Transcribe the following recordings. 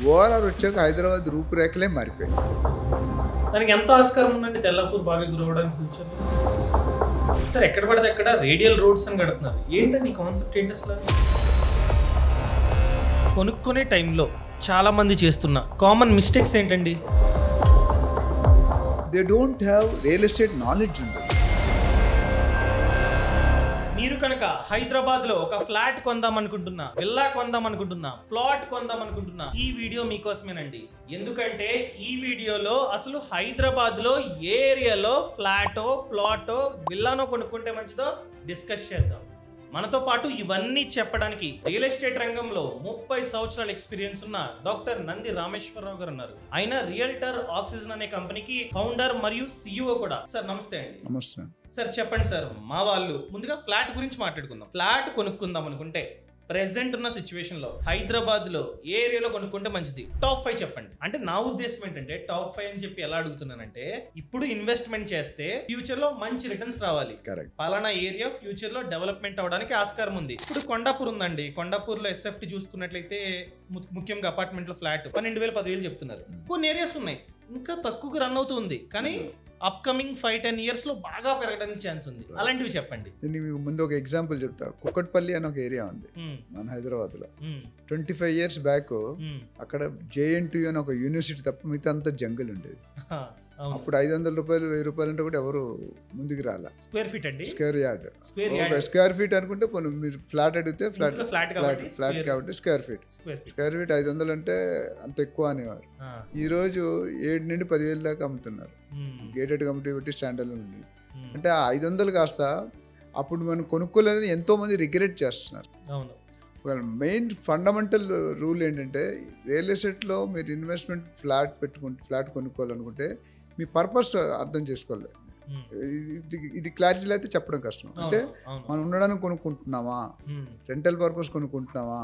ORR వచ్చాక హైదరాబాద్ రూపురేఖలే మారిపోయాయి. దానికి ఎంత ఆస్కారం ఉందండి తెల్లాపూర్ బాగా గురవడానికి ఫ్యూచర్లో? సార్ ఎక్కడ పడితే ఎక్కడ రేడియల్ రోడ్స్ అని కడుతున్నారు. ఏంటండి కాన్సెప్ట్ ఏంటి అసలు? కొనుక్కునే టైంలో చాలామంది చేస్తున్న కామన్ మిస్టేక్స్ ఏంటండి? They don't have real estate knowledge ఉండదు. మీరు కనుక హైదరాబాద్లో ఒక ఫ్లాట్ కొందాం అనుకుంటున్నా, విల్లా కొందాం అనుకుంటున్నా, ప్లాట్ కొందాం అనుకుంటున్నా, ఈ వీడియో మీకోసమేనండి. ఎందుకంటే ఈ వీడియోలో అసలు హైదరాబాద్లో ఏ ఏరియాలో ఫ్లాటో, ప్లాటో, విల్లానో కొనుక్కుంటే మంచిదో డిస్కస్ చేద్దాం. మనతో పాటు ఇవన్నీ చెప్పడానికి రియల్ ఎస్టేట్ రంగంలో 30 సంవత్సరాల ఎక్స్పీరియన్స్ ఉన్న డాక్టర్ నంది రామేశ్వరరావు గారు ఉన్నారు. ఆయన రియల్టర్ ఆక్సిజన్ అనే కంపెనీకి ఫౌండర్ మరియు CEO కూడా. సార్ నమస్తే అండి. నమస్తే సార్ చెప్పండి సార్, మా వాళ్ళు ముందుగా ఫ్లాట్ గురించి మాట్లాడుకుందాం. ఫ్లాట్ కొనుక్కుందాం అనుకుంటే ప్రెసెంట్ ఉన్న సిచ్యువేషన్ లో హైదరాబాద్ లో ఏ ఏరియాలో కొనుక్కుంటే మంచిది? టాప్ 5 చెప్పండి. అంటే నా ఉద్దేశం ఏంటంటే టాప్ 5 అని చెప్పి ఎలా అడుగుతున్నానంటే, ఇప్పుడు ఇన్వెస్ట్మెంట్ చేస్తే ఫ్యూచర్ లో మంచి రిటర్న్స్ రావాలి. కరెక్ట్. పలానా ఏరియా ఫ్యూచర్ లో డెవలప్మెంట్ అవడానికి ఆస్కారం ఉంది. ఇప్పుడు కొండాపూర్ ఉందండి. కొండాపూర్ లో SFT చూసుకున్నట్లయితే ముఖ్యంగా అపార్ట్మెంట్ లో ఫ్లాట్ 12,000 10,000 చెప్తున్నారు. కొన్ని ఏరియాస్ ఉన్నాయి ఇంకా తక్కువగా రన్ అవుతుంది, కానీ అప్కమింగ్ 5-10 ఇయర్స్ లో బాగా పెరగడానికి ఛాన్స్ ఉంది. అలాంటివి చెప్పండి. మీకు ముందు ఒక ఎగ్జాంపుల్ చెప్తా. కుక్కట్పల్లి అని ఒక ఏరియా ఉంది మన హైదరాబాద్ లో. 25 years బ్యాక్ అక్కడ JNTU అని ఒక యూనివర్సిటీ తప్ప మిగతా అంతా జంగల్ ఉండేది. అప్పుడు 500 రూపాయలు 1000 రూపాయలు అంటే కూడా ఎవరు ముందుకు రాలా. స్క్వేర్ ఫీట్ అండి, స్క్వేర్ యార్డ్. స్క్వేర్ ఫీట్ అనుకుంటే మీరు ఫ్లాట్ అడిగితే ఫ్లాట్ కాబట్టి స్క్వేర్ ఫీట్ 500 అంటే అంత ఎక్కువ అనేవారు. ఈ రోజు 7 నుండి 10,000 దాకా అమ్ముతున్నారు. గేటెడ్ కమిటీ పెట్టి స్టాండర్డ్ ఉంది. అంటే 500 కాస్త అప్పుడు మనం కొనుక్కోలేదని ఎంతో మంది రిగ్రెట్ చేస్తున్నారు. మెయిన్ ఫండమెంటల్ రూల్ ఏంటంటే, రియల్ ఎస్టేట్లో మీరు ఇన్వెస్ట్మెంట్ ఫ్లాట్ కొనుక్కోవాలనుకుంటే మీ పర్పస్ అర్థం చేసుకోవాలి. ఇది క్లారిటీ అయితే చెప్పడం కష్టం. అంటే మనం ఉండడానికి కొనుక్కుంటున్నామా, రెంటల్ పర్పస్ కొనుక్కుంటున్నామా,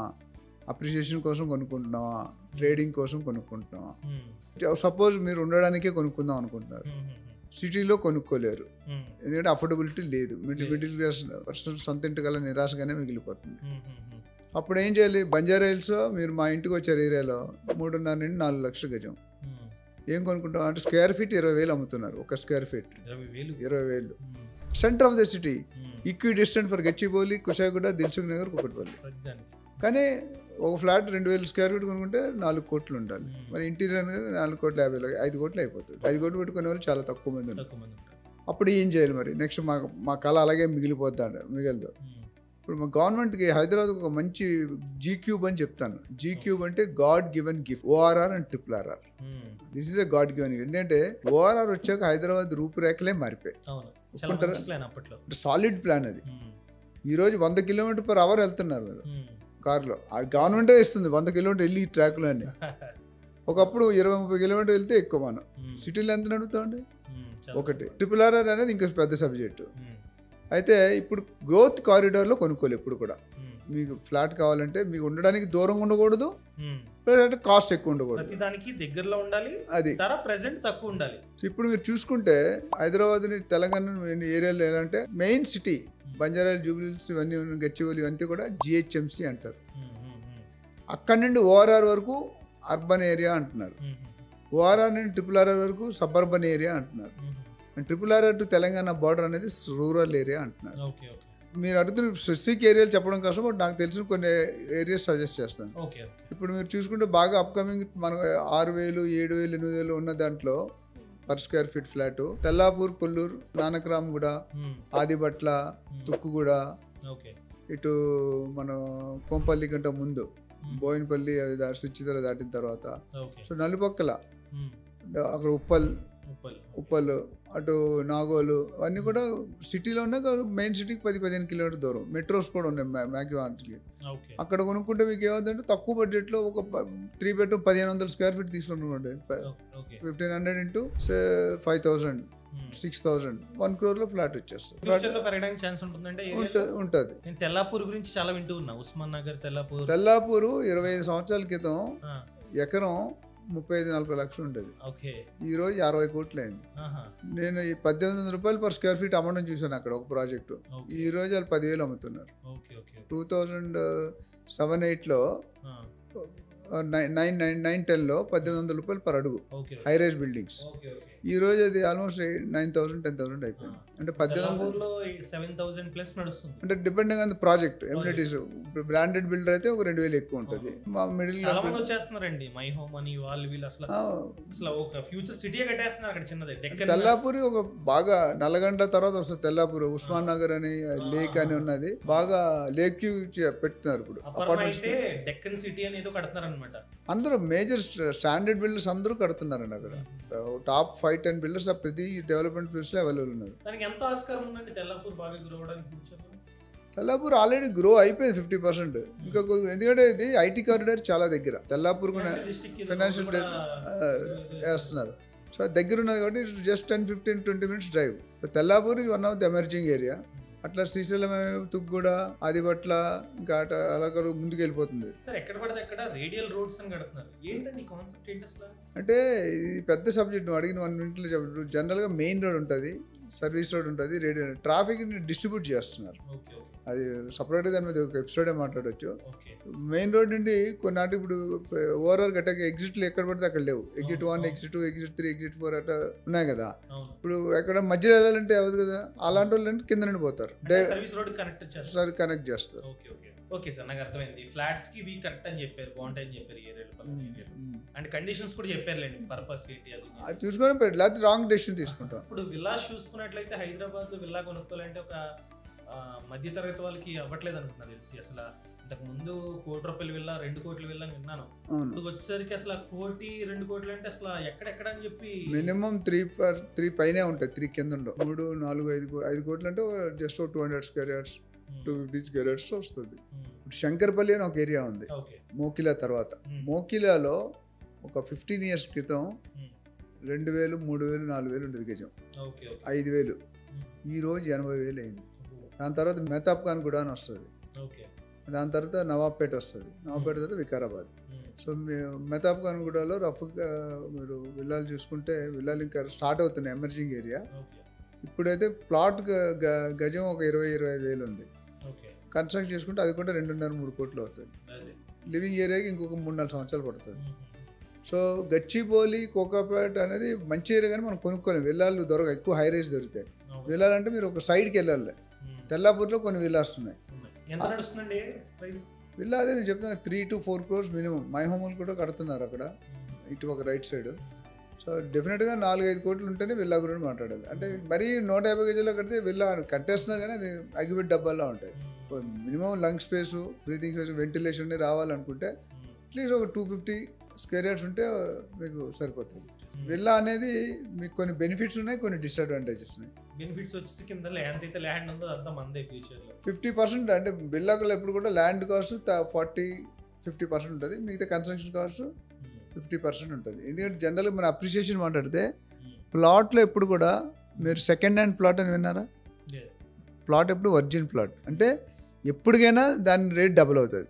అప్రిషియేషన్ కోసం కొనుక్కుంటున్నావా, ట్రేడింగ్ కోసం కొనుక్కుంటున్నావా? సపోజ్ మీరు ఉండడానికే కొనుక్కుందాం అనుకుంటున్నారు, సిటీలో కొనుక్కోలేరు, ఎందుకంటే అఫోర్డబిలిటీ లేదు. మిడిల్ క్లాస్ పర్సన్ సొంత ఇంటి కల్లా నిరాశగానే మిగిలిపోతుంది. అప్పుడు ఏం చేయాలి? బంజారా హిల్స్ మీరు మా ఇంటికి వచ్చారు ఏరియాలో 3.5 నుండి 4 లక్షల గజం. ఏం కొనుక్కుంటాం అంటే స్క్వేర్ ఫీట్ 20,000 అమ్ముతున్నారు. ఒక square feet 20,000. Centre of the city, equi distant for Gachibowli, Kushaiguda, Dilsukh Nagar, Kukatpally. కానీ ఒక ఫ్లాట్ 2,000 స్క్వేర్ ఫీట్ కొనుక్కుంటే 4 కోట్లు ఉండాలి. మరి ఇంటీరియర్ అనేది 4,50,00,000, 5 కోట్లు అయిపోతుంది. 5 కోట్లు పెట్టుకునే వాళ్ళు చాలా తక్కువ మంది ఉన్నారు. అప్పుడు ఏం చేయాలి మరి? నెక్స్ట్ మా కళ అలాగే మిగలదు. ఇప్పుడు మా గవర్నమెంట్కి హైదరాబాద్ ఒక మంచి G-Cube అని చెప్తాను. G-Cube అంటే God given gift. ORR and RRR. This is a God given gift. ఎందుకంటే ORR వచ్చాక హైదరాబాద్ రూపురేఖలే మారిపోయాయి. సాలిడ్ ప్లాన్ అది. ఈరోజు 100 km/h వెళ్తున్నారు మీరు కారులో. ఆ గవర్నమెంటే ఇస్తుంది 100 km వెళ్ళి ఈ ట్రాక్లో అని. ఒకప్పుడు 20-30 km వెళ్తే ఎక్కువ. మనం సిటీలో ఎంత నడుపుతామండి? ఒకటి. RRR అనేది ఇంకా పెద్ద సబ్జెక్టు. అయితే ఇప్పుడు గ్రోత్ కారిడార్లో కొనుక్కోవాలి. ఎప్పుడు కూడా మీకు ఫ్లాట్ కావాలంటే మీకు ఉండడానికి దూరంగా ఉండకూడదు, కాస్ట్ ఎక్కువ ఉండకూడదు, దానికి దగ్గరలో ఉండాలి, అది ప్రెజెంట్ తక్కువ ఉండాలి. ఇప్పుడు మీరు చూసుకుంటే హైదరాబాద్ తెలంగాణ ఏరియాలో ఎలా అంటే, మెయిన్ సిటీ బంజారా జూబ్లీహిల్స్ ఇవన్నీ గచ్చిబౌలి ఇవన్నీ కూడా GHMC అంటారు. అక్కడ నుండి ORR వరకు అర్బన్ ఏరియా అంటున్నారు. ORR నుండి RRR వరకు సబర్బన్ ఏరియా అంటున్నారు. RRR టు తెలంగాణ బార్డర్ అనేది రూరల్ ఏరియా అంటున్నారు. మీరు అడుగుతున్న స్పెసిఫిక్ ఏరియాలు చెప్పడం కోసం నాకు తెలిసిన కొన్ని ఏరియాస్ సజెస్ట్ చేస్తాను. ఇప్పుడు మీరు చూసుకుంటే బాగా అప్కమింగ్ మనకు 6,000, 7,000, 8,000 ఉన్న దాంట్లో per square feet flat Tellapur, Kolluru, Nanakramguda, Adibatla, Tukkuguda, ఇటు మన కొంపల్లి కంటే ముందు బోయినపల్లి, సుచితర దాటిన తర్వాత సో నలుపక్కల అక్కడ ఉప్పల్, అటు నాగోలు అన్నీ కూడా సిటీలో ఉన్నాయి. మెయిన్ సిటీకి 10-15 కిలోమీటర్ దూరం. మెట్రోస్ కూడా ఉన్నాయి మ్యాక్సిమం వాటికి. అక్కడ కొనుక్కుంటే మీకు ఏమవుతుందంటే తక్కువ బడ్జెట్లో ఒక 3 bedroom 1,500 స్క్వేర్ ఫీట్ తీసుకుంటుండే 1,500 into 5,000, 6,000, 1 crore ఫ్లాట్ వచ్చేస్తుంది. ఉంటుంది. నేను తెల్లాపూర్ గురించి చాలా వింటూ ఉన్నా. ఉస్మాన్ నగర్, తెల్లాపూర్ 25 సంవత్సరాల క్రితం ఎకరం 35-40 లక్షలు ఉండేది. ఈ రోజు 60 కోట్లు అయింది. నేను ఈ 1,800 రూపాయలు పర్ స్క్వేర్ ఫీట్ అమ్మడం చూసాను అక్కడ ఒక ప్రాజెక్టు. ఈ రోజు వాళ్ళు 10,000 అమ్ముతున్నారు. 2007-8లో 910లో 1800 రూపాయలు పర్ అడుగు హై రైజ్ బిల్డింగ్స్. ఈ రోజు అది ఆల్మోస్ట్ 9,000 10,000 అయిపోయింది. అంటే 18,000 అంటే depending on the project amenities. Branded builder అయితే ఒక 2,000 ఎక్కువ ఉంటుంది. మా మిడిల్ చాలా మంది వచ్చేస్తున్నారండి మై హోమ్ అని వాళ్ళు వీళ్ళు అసలు ఒక ఫ్యూచర్ సిటీ కట్టేస్తున్నారు అక్కడ చిన్నది. తెల్లాపూర్ ఒక బాగా నల్లగంట తర్వాత వస్తుంది తెల్లాపూర్. ఉస్మాన్ నగర్ అని లేక్ అని ఉన్నది, బాగా లేక్ వ్యూ పెడుతున్నారు ఇప్పుడు. డెక్కన్ సిటీ అనేది కడుతున్నారు అనమాట. అందరూ మేజర్ స్టాండర్డ్ బిల్డర్స్ అందరూ కడుతున్నారండి అక్కడ. టాప్ 5-10 బిల్డర్స్ ప్రతి డెవలప్మెంట్ ప్లేస్ లో అవైలబుల్ ఉన్నారు. ఎంత ఆస్కారం ఉందండి తెల్లాపూర్ బాగా గ్రో అవడానికి? తెల్లాపూర్ ఆల్రెడీ గ్రో అయిపోయింది 50%. ఇంకా ఎందుకంటే ఇది ఐటీ కారిడార్ చాలా దగ్గర. తెల్లాపూర్ కూడా ఫైనాన్షియల్ వేస్తున్నారు. సో దగ్గర ఉన్నది కాబట్టి just 10-15-20 minutes drive. Tellapur one of the emerging area. అట్లా శ్రీశైలం, తుగ్గూడ, ఆదిపట్ల ఇంకా అలా ముందుకు వెళ్ళిపోతుంది. అంటే ఇది పెద్ద సబ్జెక్ట్. నువ్వు అడిగిన 1 minute లో చెప్పు. జనరల్గా మెయిన్ రోడ్ ఉంటుంది, సర్వీస్ రోడ్ ఉంటుంది, రేడియల్ ట్రాఫిక్ డిస్ట్రిబ్యూట్ చేస్తున్నారు. అది సపరేట్గా దాని మీద ఒక ఎపిసోడే మాట్లాడవచ్చు. మెయిన్ రోడ్ నుండి కొన్నాటి ఇప్పుడు ఓవరాల్ గట్టాక ఎగ్జిట్లు ఎక్కడ పడితే అక్కడ లేవు. ఎగ్జిట్ 1, ఎగ్జిట్ 2, ఎగ్జిట్ 3, ఎగ్జిట్ 4 అట్లా ఉన్నాయి కదా. ఇప్పుడు ఎక్కడ మధ్యలో వెళ్ళాలంటే అవ్వదు కదా. అలాంటి వాళ్ళు కింద నుండి పోతారు, కనెక్ట్ చేస్తారు. ఓకే సార్, నాకు అర్థమైంది. ఫ్లాట్స్ కి కరెక్ట్ అని చెప్పారు, బాగుంటాయని చెప్పారు ఏరియాలో. అండ్ కండిషన్స్ కూడా చెప్పారులేండి, పర్పస్ ఏంటి అది చూసుకొని లేకపోతే రాంగ్ డెసిషన్ తీసుకుంటాం. ఇప్పుడు విల్లాస్ చూసుకున్నట్లయితే హైదరాబాద్ లో విల్లా కొనుక్కోవాలంటే ఒక మధ్య తరగతి వాళ్ళకి అవ్వట్లేదు అనుకున్నా తెలిసి. అసలు ఇంతకు ముందు 1 కోటి రూపాయలు విల్లా, 2 కోట్ల విల్లా విన్నాను. ఇప్పుడు వచ్చేసరికి అసలు 1 కోటి 2 కోట్లు అంటే అసలు ఎక్కడెక్కడ అని చెప్పి మినిమం 3 పైనే ఉంటాయి. 3 కింద ఉండవు. 3, 4, 5 కోట్లు అంటే just 200 square yards 250 square yards వస్తుంది. ఇప్పుడు శంకర్పల్లి అని ఒక ఏరియా ఉంది మోకిలా తర్వాత. మోకిలాలో ఒక 15 years క్రితం 2,000, 3,000, 4,000 ఉండేది గజం. 5,000. ఈ రోజు 80,000 అయింది. దాని తర్వాత మెహతాబ్ ఖాన్ కూడా అని వస్తుంది. దాని తర్వాత నవాబ్పేట వస్తుంది. నవాబ్పేట తర్వాత వికారాబాద్. సో మెహతాబ్ ఖాన్ గూడలో రఫ్గా మీరు విల్లాలు చూసుకుంటే విల్లాలు ఇంకా స్టార్ట్ అవుతున్నాయి, ఎమర్జింగ్ ఏరియా. ఇప్పుడైతే ప్లాట్ గజం ఒక 20-25,000 ఉంది. కన్స్ట్రక్ట్ చేసుకుంటే అది కూడా 2.5-3 కోట్లు అవుతుంది. లివింగ్ ఏరియాకి ఇంకొక 3-4 సంవత్సరాలు పడుతుంది. సో గచ్చిబౌలి, కోకాపేట అనేది మంచి ఏరియా, కానీ మనం కొనుక్కోలేము. విల్లాలు ఎక్కువ హై రేంజ్ దొరుకుతాయి. విల్లాలంటే మీరు ఒక సైడ్కి వెళ్ళాలి. తెల్లాపూర్లో కొన్ని విల్లాస్ ఉన్నాయి. విల్లా అదే నేను చెప్తున్నా 3 to 4 crores మినిమం. మై హోమ్లు కూడా కడుతున్నారు అక్కడ ఇటు ఒక రైట్ సైడ్. సో డెఫినెట్గా 4-5 కోట్లు ఉంటేనే విల్లా గురించి మాట్లాడాలి. అంటే మరీ 150 గజాల్లో కడితే విల్లా కట్టేస్తున్నా కానీ అది అగ్గిపెట్టి డబ్బాల్లో ఉంటాయి. Minimum lung space, breathing space, ventilation రావాలనుకుంటే అట్లీస్ట్ ఒక 250 square yards ఉంటే మీకు సరిపోతుంది. విల్లా అనేది మీకు కొన్ని బెనిఫిట్స్ ఉన్నాయి, కొన్ని డిసడ్వాంటేజెస్ ఉన్నాయి. బెనిఫిట్స్ వచ్చి కింద ల్యాండ్ అయితే ల్యాండ్ ఉందో అంతా మందే ఫ్యూచర్లో 50%. అంటే విల్లాకులో ఎప్పుడు కూడా ల్యాండ్ కాస్ట్ 40-50% ఉంటుంది. మిగతా కన్స్ట్రక్షన్ కాస్ట్ 50% ఉంటుంది. ఎందుకంటే జనరల్గా మన అప్రిషియేషన్ మాట్లాడితే ప్లాట్లో ఎప్పుడు కూడా మీరు సెకండ్ హ్యాండ్ ప్లాట్ అని విన్నారా? ప్లాట్ ఎప్పుడు ఒరిజినల్ ప్లాట్. అంటే ఎప్పటికైనా దాని రేట్ డబుల్ అవుతుంది.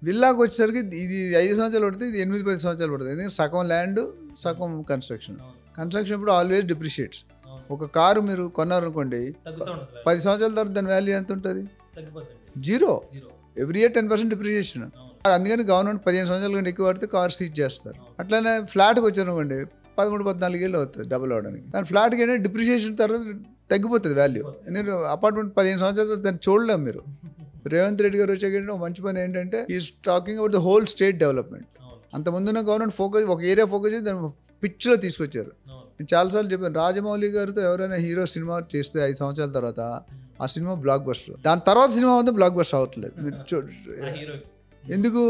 విల్లాకి వచ్చేసరికి ఇది 5 సంవత్సరాలు పడుతుంది, ఇది 8-10 సంవత్సరాలు పడుతుంది. ఎందుకంటే సగం ల్యాండ్, సగం కన్స్ట్రక్షన్. కన్స్ట్రక్షన్ ఇప్పుడు ఆల్వేస్ డిప్రిషియేట్స్. ఒక కారు మీరు కొన్నారనుకోండి, 10 సంవత్సరాల తర్వాత దాని వాల్యూ ఎంత ఉంటుంది? 0. Every year 10% depreciation. అందుకని గవర్నమెంట్ 15 సంవత్సరాల కంటే ఎక్కువ పడితే కార్ సీజ్ చేస్తారు. అట్లానే ఫ్లాట్కి వచ్చారనుకోండి 13-14 ఏళ్ళు అవుతుంది డబుల్ అవడానికి. దాని ఫ్లాట్కి ఏంటంటే డిప్రిషియేషన్ తర్వాత తగ్గిపోతుంది వాల్యూ. ఎందుకంటే అపార్ట్మెంట్ 15 సంవత్సరాలు దాన్ని చూడలేము మీరు. రేవంత్ రెడ్డి గారు వచ్చాక మంచి పని ఏంటంటే is talking about the whole state development. అంతకుముందున్న గవర్నమెంట్ ఫోకస్ ఒక ఏరియా ఫోకస్ చేసి దాన్ని పిచ్లో తీసుకొచ్చారు. నేను చాలాసార్లు చెప్పాను, రాజమౌళి గారితో ఎవరైనా హీరో సినిమా చేస్తే 5 సంవత్సరాల తర్వాత ఆ సినిమా బ్లాక్ బస్టర్. దాని తర్వాత సినిమా ఉంది బ్లాక్ బస్టర్ అవ్వట్లేదు. మీరు ఎందుకు?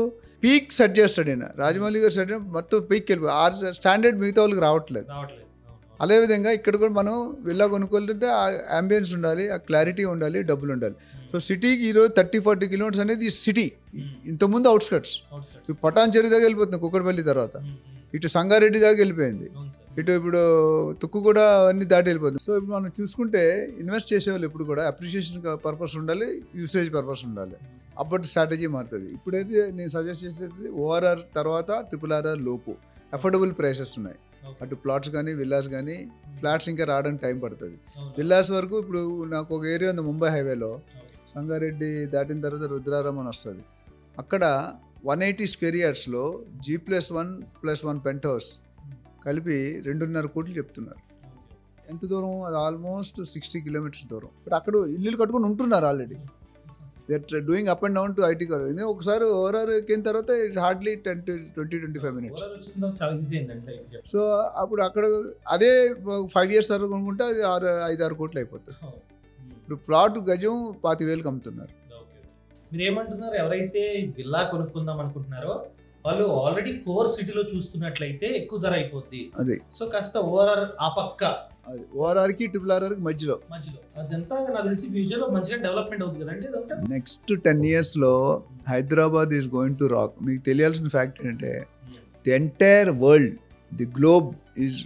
పీక్ సెట్ చేస్తాడు ఈయన. రాజమౌళి గారు సెట్ మొత్తం పీక్కి వెళ్ళిపోయి ఆ స్టాండర్డ్ మిగతా వాళ్ళకి రావట్లేదు. అదేవిధంగా ఇక్కడ కూడా మనం విల్లా కొనుక్కోవాలంటే ఆ అంబియన్స్ ఉండాలి, ఆ క్లారిటీ ఉండాలి, డబ్బులు ఉండాలి. సో సిటీకి ఈరోజు 30-40 kilometers అనేది సిటీ. ఇంతకుముందు అవుట్స్కట్స్. ఇప్పుడు పటాన్ చెరువు దాకా వెళ్ళిపోతుంది కుక్కడపల్లి తర్వాత. ఇటు సంగారెడ్డి దాకా వెళ్ళిపోయింది. ఇటు ఇప్పుడు తుక్కు కూడా అన్ని దాటి వెళ్ళిపోతుంది. సో ఇప్పుడు మనం చూసుకుంటే ఇన్వెస్ట్ చేసేవాళ్ళు ఇప్పుడు కూడా అప్రిషియేషన్ పర్పస్ ఉండాలి, యూసేజ్ పర్పస్ ఉండాలి. అప్పటి స్ట్రాటజీ మారుతుంది. ఇప్పుడైతే నేను సజెస్ట్ చేసేది ORR తర్వాత RRR లోపు అఫోర్డబుల్ ప్రైసెస్ ఉన్నాయి. అటు ప్లాట్స్ కానీ విల్లాస్ కానీ. ఫ్లాట్స్ ఇంకా రావడానికి టైం పడుతుంది. విల్లాస్ వరకు ఇప్పుడు నాకు ఒక ఏరియా ఉంది ముంబై హైవేలో, సంగారెడ్డి దాటిన తర్వాత రుద్రారం అని వస్తుంది. అక్కడ 180 స్క్వేర్ యార్డ్స్లో G+1+1 పెంట్ హౌస్ కలిపి 2.5 కోట్లు చెప్తున్నారు. ఎంత దూరం? అది ఆల్మోస్ట్ 60 కిలోమీటర్స్ దూరం. బట్ అక్కడ ఇల్లు కట్టుకొని ఉంటున్నారు already. They are doing up and down to IT college. ఒకసారి ఓవరాల్ ఎక్కిన తర్వాత ఇట్స్ హార్డ్లీ 10-25 మినిట్స్. సో అప్పుడు అక్కడ అదే 5 years తర్వాత కొనుక్కుంటే అది 5-6 కోట్లు అయిపోతుంది. ఇప్పుడు ప్లాట్ గజం 25,000కి అమ్ముతున్నారు. మీరు ఏమంటున్నారు? ఎవరైతే విల్లా కొనుక్కుందాం అనుకుంటున్నారో వాళ్ళు ఆల్రెడీ కోర్ సిటీలో చూస్తున్నట్లయితే ఎక్కువ ధర అయిపోద్ది. అదే. సో కాస్త ఓఆర్ఆర్ ఆ పక్క ఓఆర్ఆర్కి RRRకి మధ్యలో అదంతా నాకు తెలిసి ఫ్యూచర్ లో మంచిగా డెవలప్మెంట్ అవుతుంది కదండి. అదంతా నెక్స్ట్ 10 years లో Hyderabad is going to rock. మీకు తెలియాల్సిన ఫ్యాక్ట్ ఏంటంటే the entire world, the globe is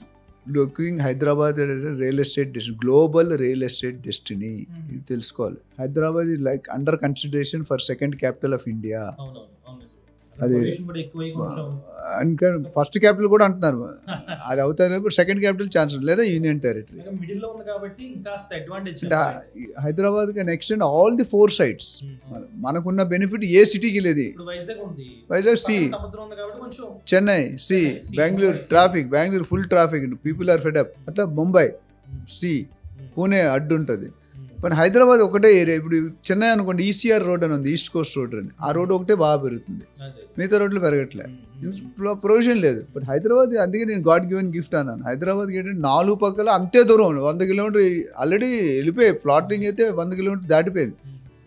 looking Hyderabad real estate global real estate destiny. ఇది తెలుసుకోవాలి. Hyderabad is like under consideration for second capital of India. అది ఇంకా ఫస్ట్ క్యాపిటల్ కూడా అంటున్నారు. అది అవుతుంది. సెకండ్ క్యాపిటల్ ఛాన్స్ లేదా union territory. Hyderabad can extend all the 4 sides. మనకున్న బెనిఫిట్ ఏ సిటీకి లేదు. Vizag see, Chennai see, Bengaluru traffic, Bengaluru full traffic, people are fed up. అట్లా ముంబై సి, పూణే అడ్డు ఉంటుంది. కానీ హైదరాబాద్ ఒకటే ఏరియా. ఇప్పుడు చెన్నై అనుకోండి, ఈసీఆర్ రోడ్ అని ఉంది, ఈస్ట్ కోస్ట్ రోడ్ అని. ఆ రోడ్ ఒకటే బాగా పెరుగుతుంది, మిగతా రోడ్లు పెరగట్లే. ప్రొవిజన్ లేదు. బట్ హైదరాబాద్, అందుకే నేను గాడ్ గివెన్ గిఫ్ట్ అన్నాను. హైదరాబాద్కి ఏంటంటే 4 పక్కల అంతే దూరం, 100 kilometers ఆల్రెడీ వెళ్ళిపోయాయి. ప్లాటింగ్ అయితే 100 kilometers దాటిపోయింది.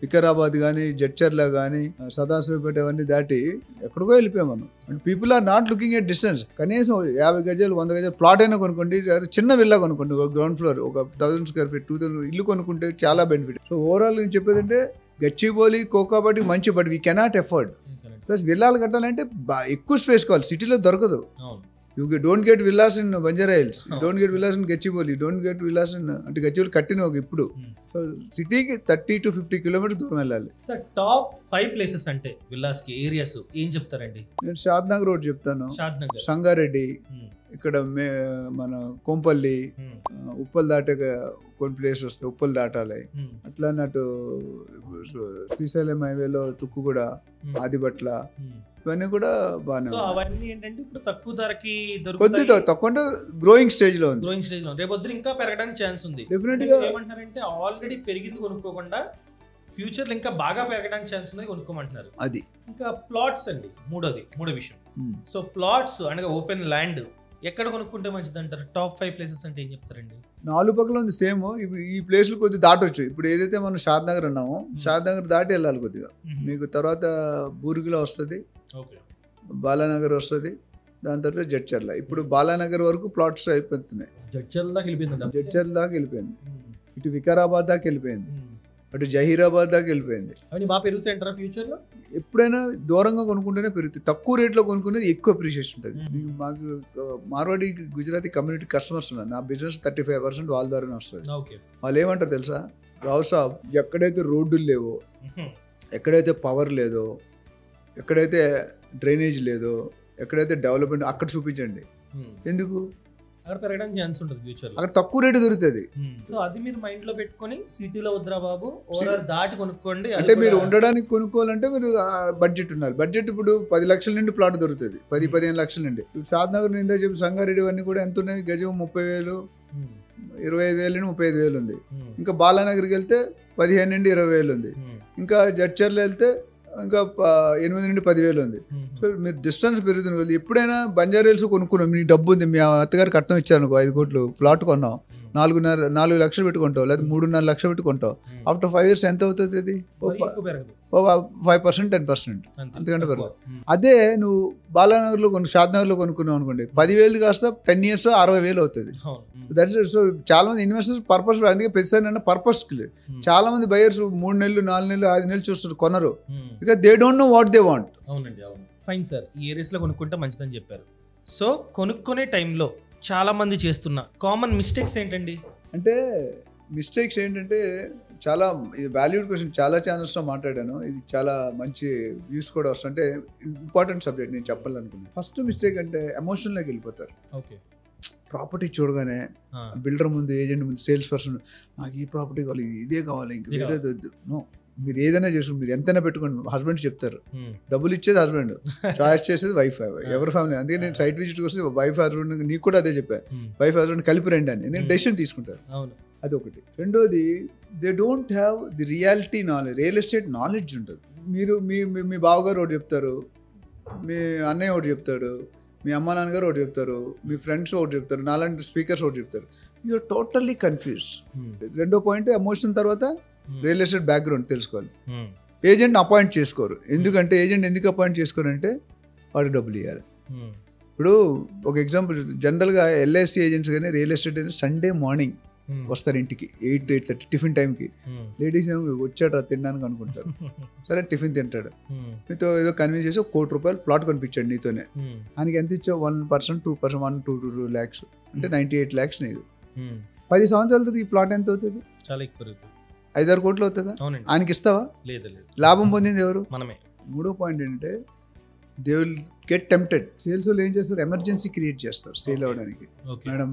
వికారాబాద్ కానీ, జడ్చర్ల కానీ, సదాశివపేట అవన్నీ దాటి ఎక్కడికో వెళ్ళిపోయాం మనం. And people are not looking at distance. కనీసం 50 గజాలు 100 గజాలు ప్లాట్ అయినా కొనుక్కోండి, చిన్న విల్లా కొనుక్కోండి, ఒక గ్రౌండ్ ఫ్లోర్, ఒక 1000 square feet 2000 ఇల్లు కొనుక్కుంటే చాలా బెనిఫిట్. సో ఓవరాల్ నేను చెప్పేది అంటే గచ్చిబౌలి, కోకాబట్టి మంచి, but we cannot afford. Plus విల్లాలు కట్టాలంటే ఎక్కువ స్పేస్ కావాలి, సిటీలో దొరకదు. You don't get villas in Banjara Hills, you don't get villas in Gachibowli, you don't get villas in అంటే గచ్చిబౌలి కట్టిన ఒక ఇప్పుడు. సో సిటీకి 30-50 kilometers దూరం వెళ్ళాలి. సార్ టాప్ 5 places అంటే విల్లాస్ కి ఏరియాస్ ఏం చెప్తారండి? నేను షాద్నగర్ రోడ్ చెప్తాను, సంగారెడ్డి, ఇక్కడ మన కోంపల్లి, ఉప్పల్ దాటాక కొన్ని ప్లేస్ వస్తాయి, ఉప్పల్ దాటాలి. అట్లా అన్నట్టు శ్రీశైలం హైవేలో తుక్కుగూడ, ఆదిబట్ల, ఇవన్నీ కూడా బాగానే. అవన్నీ ఏంటంటే ఇప్పుడు తక్కువ ధరకి కొద్దిగా తక్కువ అంటే గ్రోయింగ్ స్టేజ్ లో ఉంది. రేపొద్దు ఇంకా పెరగడానికి ఛాన్స్ ఉంది. డెఫినెట్ గా ఏమంటారంటే ఆల్రెడీ పెరిగింది కొనుక్కోకుండా ఫ్యూచర్ ఇంకా బాగా పెరగడానికి ఛాన్స్ ఉంది కొనుక్కోమంటున్నారు. అది ఇంకా ప్లాట్స్ అండి. మూడో విషయం. సో ప్లాట్స్ అనగా ఓపెన్ ల్యాండ్ ఎక్కడ కొనుక్కుంటే మంచిది అంటారు? టాప్ 5 places అంటే ఏం చెప్తారండి? 4 పక్కల ఉంది సేమ్. ఇప్పుడు ఈ ప్లేస్లు కొద్దిగా దాటొచ్చు. ఇప్పుడు ఏదైతే మనం షాద్నగర్ అన్నామో, షాద్నగర్ దాటి వెళ్ళాలి కొద్దిగా. మీకు తర్వాత బూర్గిలో వస్తుంది, బాలానగర్ వస్తుంది, దాని తర్వాత జడ్చర్ల. ఇప్పుడు బాలానగర్ వరకు ప్లాట్స్ అయిపోతున్నాయి. జడ్చర్ల దాకా వెళ్ళిపోయింది, ఇటు వికారాబాద్ దాకా వెళ్ళిపోయింది, అటు జహీరాబాద్ దాకా వెళ్ళిపోయింది. అవన్నీ బాగా పెరుగుతాయంటారా ఫ్యూచర్ లో? ఎప్పుడైనా దూరంగా కొనుక్కుంటేనే పెరుగుతాయి. తక్కువ రేట్లో కొనుక్కునేది ఎక్కువ అప్రిషియేషన్ ఉంటుంది. మాకు మార్వాడి గుజరాతీ కమ్యూనిటీ కస్టమర్స్ ఉన్నారు. నా బిజినెస్ 35% వాళ్ళ ద్వారానే వస్తుంది. వాళ్ళు ఏమంటారు తెలుసా? రావు సాబ్, ఎక్కడైతే రోడ్డులు లేవో, ఎక్కడైతే పవర్ లేదో, ఎక్కడైతే డ్రైనేజ్ లేదో, ఎక్కడైతే డెవలప్మెంట్ అక్కడ చూపించండి. ఎందుకు? అక్కడ పెరగడానికి ఛాన్స్ ఉంటుంది ఫ్యూచర్ లో. అక్కడ తక్కువ రేటు దొరుకుతుంది. సో అది మీరు మైండ్ లో పెట్టుకొని సిటీలో వద్దురా బాబు, ఓవరాల్ దాటి కొనుక్కోండి. అంటే మీరు ఉండడానికి కొనుక్కోవాలంటే మీరు బడ్జెట్ ఉండాలి. బడ్జెట్ ఇప్పుడు 10 లక్షల నుండి ప్లాట్ దొరుకుతుంది, 10-15 లక్షల నుండి. షాద్నగర్ నిందా చెప్పి సంగారెడ్డి అన్ని కూడా ఎంత ఉన్నాయి? గజం 30,000, 25,000 నుండి 35,000 ఉంది. ఇంకా బాలానగర్కి వెళ్తే 15 నుండి 20,000 ఉంది. ఇంకా జడ్చర్ల వెళ్తే ఇంకా 8 నుండి 10,000 ఉంది. సో మీరు డిస్టెన్స్ పెరుగుతుంది కదా. ఎప్పుడైనా బంజారా హిల్స్ కొనుక్కున్నాం, మీ డబ్బు ఉంది, మీ అత్తగారు కట్నం ఇచ్చారు అనుకో, 5 కోట్లు ప్లాట్ కొన్నాం, 4 లక్షలు పెట్టుకుంటావు, లేదా 3.5 లక్షలు పెట్టుకుంటావు. ఆఫ్టర్ 5 years ఎంత అవుతుంది? అది 5%, 10%, అంతకంటే పెరగదు. అదే నువ్వు బాలానగర్లో షాద్నగర్లో కొనుక్కున్నావు అనుకోండి, 10,000 కాస్త 10 years 60,000 అవుతుంది. That is. సో చాలా మంది ఇన్వెస్టర్స్ పర్పస్, అందుకే పెద్ద పర్పస్ చాలా మంది బయర్స్ 3 నెలలు 4 నెలలు 5 నెలలు చూస్తారు, కొనరు. Because they don't know what they want. అవునండి, అవును. ఫైన్ సార్, ఈ ఏరియాస్లో కొనుక్కుంటే మంచిదని చెప్పారు. సో కొనుక్కునే టైంలో చాలా మంది చేస్తున్న కామన్ మిస్టేక్స్ ఏంటండి? అంటే మిస్టేక్స్ ఏంటంటే చాలా, ఇది వాల్యూడ్ క్వశ్చన్, చాలా ఛానల్స్లో మాట్లాడాను. ఇది చాలా మంచి వ్యూస్ కూడా వస్తాయి. అంటే ఇంపార్టెంట్ సబ్జెక్ట్ నేను చెప్పాలనుకున్నాను. ఫస్ట్ మిస్టేక్ అంటే ఎమోషన్లోకి వెళ్ళిపోతారు. ఓకే. ప్రాపర్టీ చూడగానే బిల్డర్ ముందు, ఏజెంట్ ముందు, సేల్స్ పర్సన్, నాకు ఈ ప్రాపర్టీ కావాలి, ఇదే కావాలి, ఇంక వేరేది వద్దు. నో, మీరు ఏదైనా చేసుకోండి, మీరు ఎంతైనా పెట్టుకోండి, హస్బెండ్ చెప్తారు. డబ్బులు ఇచ్చేది హస్బెండ్, చాయిస్ చేసేది వైఫ్. ఎవరి ఫ్యామిలీ. అందుకే నేను సైట్ విజిట్ వస్తే వైఫ్ హస్బెండ్, నీకు కూడా అదే చెప్పాను, వైఫ్ హస్బెండ్ కలిపి రండి అని. ఎందుకంటే డెసిషన్ తీసుకుంటారు. అది ఒకటి. రెండోది, they don't have the reality knowledge, real estate knowledge ఉంటుంది. మీరు మీ బావగారు ఒకటి చెప్తారు, మీ అన్నయ్య ఒకటి చెప్తాడు, మీ అమ్మ నాన్నగారు ఒకటి చెప్తారు, మీ ఫ్రెండ్స్ ఒకటి చెప్తారు, నాలాంటి స్పీకర్స్ ఒకటి చెప్తారు. You're totally confuse. రెండో పాయింట్, ఎమోషన్ తర్వాత రియల్ ఎస్టేట్ బ్యాక్గ్రౌండ్ తెలుసుకోవాలి. ఏజెంట్ అపాయింట్ చేసుకోరు. ఎందుకంటే ఏజెంట్ ఎందుకు అపాయింట్ చేసుకోరంటే వాడికి డబ్బులు ఇవ్వాలి. ఇప్పుడు ఒక ఎగ్జాంపుల్, జనరల్గా ఎల్ఐసి ఏజెంట్స్ కానీ real estate agents Sunday morning వస్తారు ఇంటికి 8-8:30 టిఫిన్ టైంకి. లేడీస్ వచ్చాడు తినడానికి అనుకుంటారు. సరే టిఫిన్ తింటాడు, మీతో ఏదో కన్విన్స్ చేసి 1 కోటి రూపాయలు ప్లాట్ కొనిపించాడు నీతోనే. ఆయనకి ఎంత ఇచ్చావు? 1%, 2%, 1-2 lakhs అంటే 98 lakhs నీది. 10 సంవత్సరాలతో ఈ ప్లాట్ ఎంత అవుతుంది? చాలా ఎక్కువ, 5-6 కోట్లు అవుతుందా? ఆయనకి ఇస్తావా? లేదు. లాభం పొందింది ఎవరు? మనమే. మూడో పాయింట్ ఏంటంటే they will get tempted. Sales వాళ్ళు ఏం చేస్తారు? ఎమర్జెన్సీ క్రియేట్ చేస్తారు సేల్ అవ్వడానికి. మేడం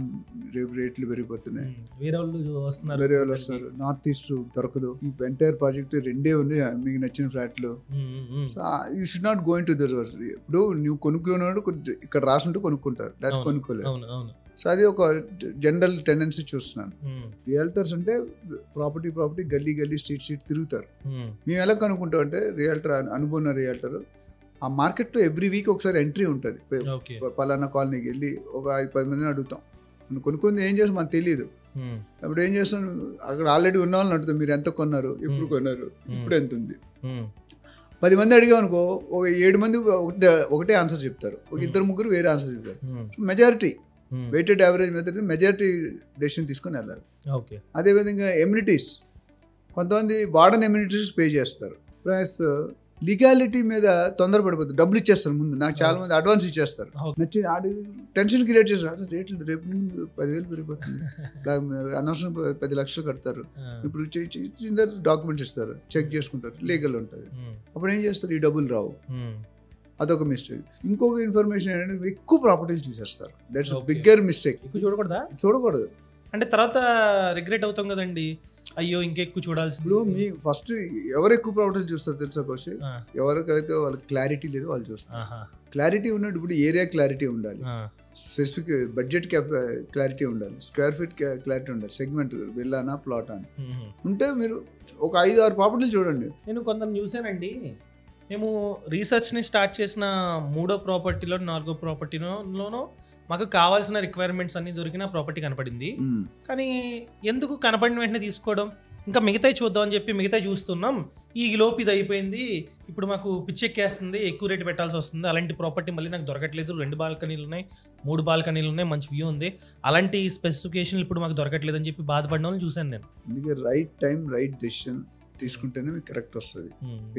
రేపు రేట్లు పెరిగిపోతున్నాయి, వేరే వాళ్ళు వస్తారు, నార్త్ ఈస్ట్ దొరకదు, ఈ ఎంటైర్ ప్రాజెక్ట్ 2 ఉంది మీకు నచ్చిన ఫ్లాట్లు. You should not going to their. ఇప్పుడు నువ్వు కొనుక్కున్నాడు ఇక్కడ రాసుంటే కొనుక్కుంటారు, లేకపోతే కొనుక్కోలేదు. సో అది ఒక జనరల్ టెండెన్సీ చూస్తున్నాను. రియల్టర్స్ అంటే ప్రాపర్టీ గల్లీ స్ట్రీట్ తిరుగుతారు. మేము ఎలా కనుక్కుంటాం అంటే, రియల్టర్ అనుకున్న రియల్టర్ ఆ మార్కెట్లో ఎవ్రీ వీక్ ఒకసారి ఎంట్రీ ఉంటుంది. పలానా కాలనీకి వెళ్ళి ఒక 5-10 మందిని అడుగుతాం. మనం కొనుక్కుంది ఏం చేస్తాం మనకు తెలియదు. అప్పుడు ఏం చేస్తాం, అక్కడ ఆల్రెడీ ఉన్న వాళ్ళని అడుగుతాం, మీరు ఎంత కొన్నారు, ఎప్పుడు కొన్నారు, ఇప్పుడు ఎంత ఉంది. 10 మంది అడిగామనుకో, ఒక 7 మంది ఒకటే ఆన్సర్ చెప్తారు, ఒక 2-3 వేరే ఆన్సర్ చెప్తారు. Majority weighted average method majority decision తీసుకొని వెళ్ళాలి. అదేవిధంగా ఎమ్యూనిటీస్, కొంతమంది వార్డెన్ ఎమ్యూనిటీస్ పే చేస్తారు. ప్లస్ లీగాలిటీ మీద తొందరపడిపోతుంది, డబ్బులు ఇచ్చేస్తారు ముందు. నాకు చాలా మంది అడ్వాన్స్ ఇచ్చేస్తారు, నచ్చి ఆడి టెన్షన్ క్రియేట్ చేస్తారు. రేట్లు రేపు 10,000 పెరిగిపోతుంది, అనవసరం 10 లక్షలు కడతారు. ఇప్పుడు ఇచ్చిన డాక్యుమెంట్స్ ఇస్తారు, చెక్ చేసుకుంటారు, లీగల్ ఉంటుంది. అప్పుడు ఏం చేస్తారు, ఈ డబ్బులు రావు. అదొక మిస్టేక్. ఇంకొక ఇన్ఫర్మేషన్ ఏంటంటే ఎక్కువ ప్రాపర్టీలు చూసేస్తారు. That's bigger mistake. చూడకూడదు అంటే తర్వాత రిగ్రెట్ అవుతాం కదండి, అయ్యో ఇంకెక్కువ చూడాల్సి. ఇప్పుడు మీ ఫస్ట్ ఎవరు ఎక్కువ ప్రాపర్టీలు చూస్తారు తెలుసా కౌశిక్? ఎవరికైతే వాళ్ళకి క్లారిటీ లేదు వాళ్ళు చూస్తారు. క్లారిటీ ఉన్నట్టు ఇప్పుడు ఏరియా క్లారిటీ ఉండాలి, స్పెసిఫిక్ బడ్జెట్ క్లారిటీ ఉండాలి, స్క్వేర్ ఫీట్ క్లారిటీ ఉండాలి, సెగ్మెంట్ విల్లానా ప్లాట్ అని ఉంటే మీరు ఒక 5-6 ప్రాపర్టీలు చూడండి. నేను కొందరు చూసానండి, మేము రీసెర్చ్ని స్టార్ట్ చేసిన 3వ ప్రాపర్టీలో 4వ ప్రాపర్టీలోనూ మాకు కావాల్సిన రిక్వైర్మెంట్స్ అన్ని దొరికిన ప్రాపర్టీ కనపడింది. కానీ ఎందుకు కనపడిన వెంటనే తీసుకోవడం, ఇంకా మిగతాయి చూద్దాం అని చెప్పి మిగతాయి చూస్తున్నాం, ఈ లోపు ఇది అయిపోయింది, ఇప్పుడు మాకు పిచ్చెక్కేస్తుంది, ఎక్కువ రేటు పెట్టాల్సి వస్తుంది, అలాంటి ప్రాపర్టీ మళ్ళీ నాకు దొరకట్లేదు, 2 బాల్కనీలు ఉన్నాయి, 3 బాల్కనీలు ఉన్నాయి, మంచి వ్యూ ఉంది, అలాంటి స్పెసిఫికేషన్లు ఇప్పుడు మాకు దొరకట్లేదు అని చెప్పి బాధపడిన వాళ్ళని చూశాను నేను. అందుకే రైట్ టైం రైట్ డెసిషన్ తీసుకుంటేనే మీకు కరెక్ట్ వస్తుంది.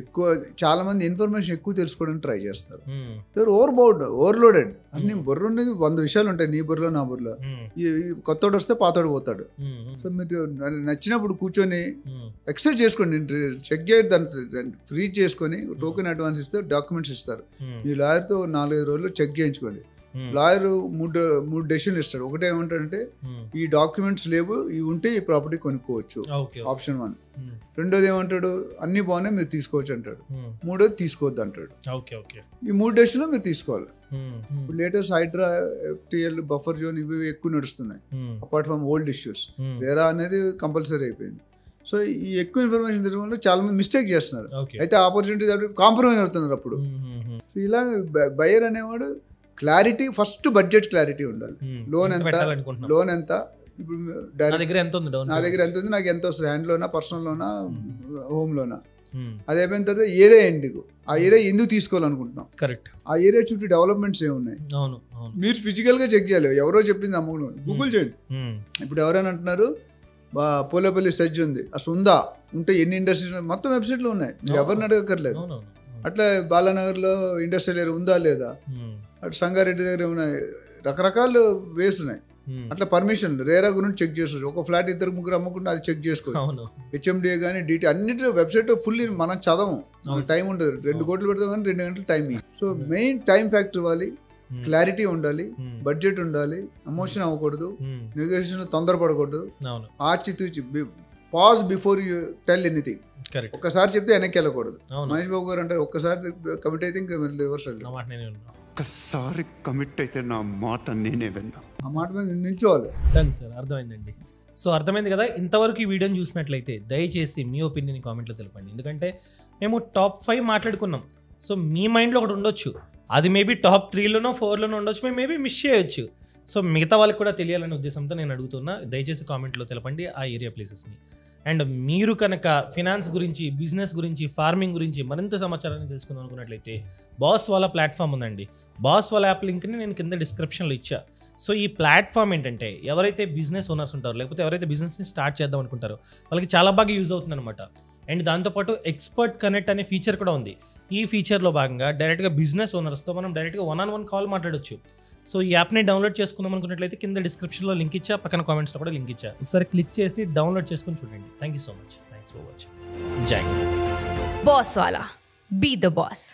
ఎక్కువ చాలా మంది ఇన్ఫర్మేషన్ ఎక్కువ తెలుసుకోవడానికి ట్రై చేస్తారు. ఓవర్లోడెడ్. అన్ని బుర్ర ఉన్నది 100 విషయాలు ఉంటాయి, నీ బుర్రలో నా బుర్రలో. ఈ కొత్తోడు వస్తే పాతోడు పోతాడు. సో మీరు నచ్చినప్పుడు కూర్చొని ఎక్సర్సైజ్ చేసుకోండి, చెక్ చేయడం, దాన్ని ఫ్రీజ్ చేసుకొని టోకెన్ అడ్వాన్స్ ఇస్తే డాక్యుమెంట్స్ ఇస్తారు. మీ లాయర్తో 4-5 రోజులు చెక్ చేయించుకోండి. లాయర్ 3 డెసిషన్లు ఇస్తాడు. ఒకటే ఏమంటాడంటే, ఈ డాక్యుమెంట్స్ లేవు, ఇవి ఉంటే ఈ ప్రాపర్టీ కొనుక్కోవచ్చు, ఆప్షన్ 1. రెండోది ఏమంటాడు, అన్ని బాగున్నాయి మీరు తీసుకోవచ్చు అంటాడు. మూడోది తీసుకోవద్దు అంటాడు. ఈ 3 డెసిషన్లు మీరు తీసుకోవాలి. ఇప్పుడు latest Hydraa, FTL, buffer zone ఇవి ఎక్కువ నడుస్తున్నాయి, అపార్ట్ ఫ్రమ్ ఓల్డ్ ఇష్యూస్. వేరా అనేది కంపల్సరీ అయిపోయింది. సో ఈ ఎక్కువ ఇన్ఫర్మేషన్ తెలుసుకుంటే చాలా మంది మిస్టేక్ చేస్తున్నారు. అయితే ఆపర్చునిటీ కాంప్రమైజ్ అవుతున్నారు. అప్పుడు సో ఇలా బయర్ అనేవాడు క్లారిటీ, ఫస్ట్ బడ్జెట్ క్లారిటీ ఉండాలి. లోన్ ఎంత, ఇప్పుడు నా దగ్గర ఎంత ఉంది, నాకు ఎంత వస్తుంది, హ్యాండ్ లోనా, పర్సనల్ లోనా, హోమ్ లోనా. అది అయిపోయిన తర్వాత ఏరియా ఎందుకు, ఆ ఏరియా ఎందుకు తీసుకోవాలనుకుంటున్నాం, కరెక్ట్, ఆ ఏరియా చుట్టూ డెవలప్మెంట్స్ ఏమున్నాయి మీరు ఫిజికల్ గా చెక్ చేయాలి. ఎవరో చెప్పింది అమ్మను గూగుల్ చేయండి. ఇప్పుడు ఎవరైనా అంటున్నారు పోలేపల్లి సెజ్ ఉంది, అసలు ఉందా, ఉంటే ఎన్ని ఇండస్ట్రీస్ మొత్తం వెబ్సైట్లో ఉన్నాయి, మీరు ఎవరిని అడగక్కర్లేదు. అట్లా బాలానగర్లో ఇండస్ట్రియల్ ఏరియా ఉందా లేదా, అటు సంగారెడ్డి దగ్గర ఉన్నాయి, రకరకాల వేస్ ఉన్నాయి. అట్లా పర్మిషన్లు రేరా గురించి చెక్ చేసుకోవచ్చు. ఒక ఫ్లాట్ 2-3 అమ్ముకుంటే అది చెక్ చేసుకోవచ్చు. HMDA కానీ DT అన్నిటి వెబ్సైట్ ఫుల్ మనం చదవం, టైం ఉంటుంది. 2 కోట్లు పెడతాం కానీ 2 గంటలు time. So main time factor ఇవ్వాలి, క్లారిటీ ఉండాలి, బడ్జెట్ ఉండాలి, ఎమోషన్ అవ్వకూడదు, నెగోషియేషన్ తొందరపడకూడదు, ఆచితూచి pause before you tell anything. ఒక్కసారి చెప్తే వెనక్కి వెళ్ళకూడదు. మహేష్ బాబు గారు అంటే ఒక్కసారి కమిట్ అయితే ఇంకా రివర్స్ ఒక్కసారి కమిట్ అయితే నా మాట నేనే విన్నా. ఆ మాట మీద నిల్చోవాలి. సార్ అర్థమైందండి. సో అర్థమైంది కదా. ఇంతవరకు ఈ వీడియోని చూసినట్లయితే దయచేసి మీ ఒపీనియన్ కామెంట్లో తెలపండి. ఎందుకంటే మేము టాప్ 5 మాట్లాడుకున్నాం. సో మీ మైండ్లో ఒకటి ఉండొచ్చు, అది మేబీ టాప్ 3లోనో 4లోనో ఉండొచ్చు, మేము మేబీ మిస్ చేయొచ్చు. సో మిగతా వాళ్ళకి కూడా తెలియాలనే ఉద్దేశంతో నేను అడుగుతున్నా. దయచేసి కామెంట్లో తెలపండి ఆ ఏరియా ప్లేసెస్ని. అండ్ మీరు కనుక ఫినాన్స్ గురించి, బిజినెస్ గురించి, ఫార్మింగ్ గురించి మరింత సమాచారాన్ని తెలుసుకుందాం అనుకున్నట్లయితే బాస్ వాళ్ళ ప్లాట్ఫామ్ ఉందండి. బాస్ వాళ్ళ యాప్ లింక్ని నేను కింద డిస్క్రిప్షన్లో ఇచ్చా. సో ఈ ప్లాట్ఫామ్ ఏంటంటే ఎవరైతే బిజినెస్ ఓనర్స్ ఉంటారో, లేకపోతే ఎవరైతే బిజినెస్ని స్టార్ట్ చేద్దాం అనుకుంటారో వాళ్ళకి చాలా బాగా యూజ్ అవుతుంది అనమాట. అండ్ దాంతోపాటు ఎక్స్పర్ట్ కనెక్ట్ అనే ఫీచర్ కూడా ఉంది. ఈ ఫీచర్లో భాగంగా డైరెక్ట్గా బిజినెస్ ఓనర్స్తో మనం డైరెక్ట్గా 1-on-1 కాల్ మాట్లాడొచ్చు. సో ఈ యాప్ని డౌన్లోడ్ చేసుకుందాం అనుకున్నట్లయితే కింద డిస్క్రిప్షన్లో లింక్ ఇచ్చా, పక్కన కామెంట్స్లో కూడా లింక్ ఇచ్చా. ఒకసారి క్లిక్ చేసి డౌన్లోడ్ చేసుకుని చూడండి. Thank you so much. Thanks for watching. Jai Hind. Boss వాలా, బీ ద బాస్.